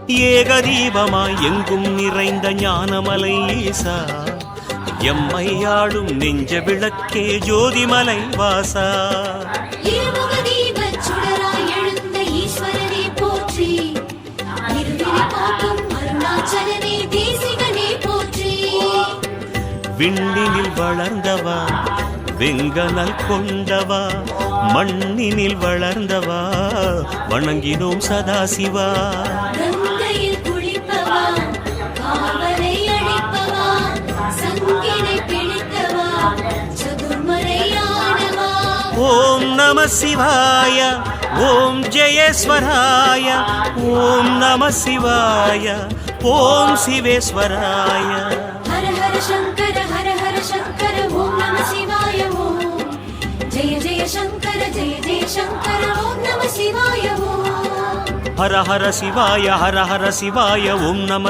ஏகதீபமாய் எங்கும் நிறைந்த ஞானமலை ஈசா, எம்மையாடும் நெஞ்ச விளக்கே ஜோதிமலை வாசா. விண்ணினில் வளர்ந்தவா வெங்கனல் கொண்டவா, மண்ணினில் வளர்ந்தவா வணங்கினோம் சதாசிவா. ஓம் நம சிவாய, ஓம் ஜெயேஸ்வராய, ஓம் நம சிவாய, ஓம் சிவேஸ்வராய. ஹர ஹர சங்கர ஹர ஹர சங்கர, ஓம் நம சிவாய ஓம். ஜெய ஜெய சங்கர ஜெய ஜெய சங்கர, ஓம் நம சிவாய ஓம். ஹர ஹர சிவாய ஹர ஹர சிவாய, ஓம் நம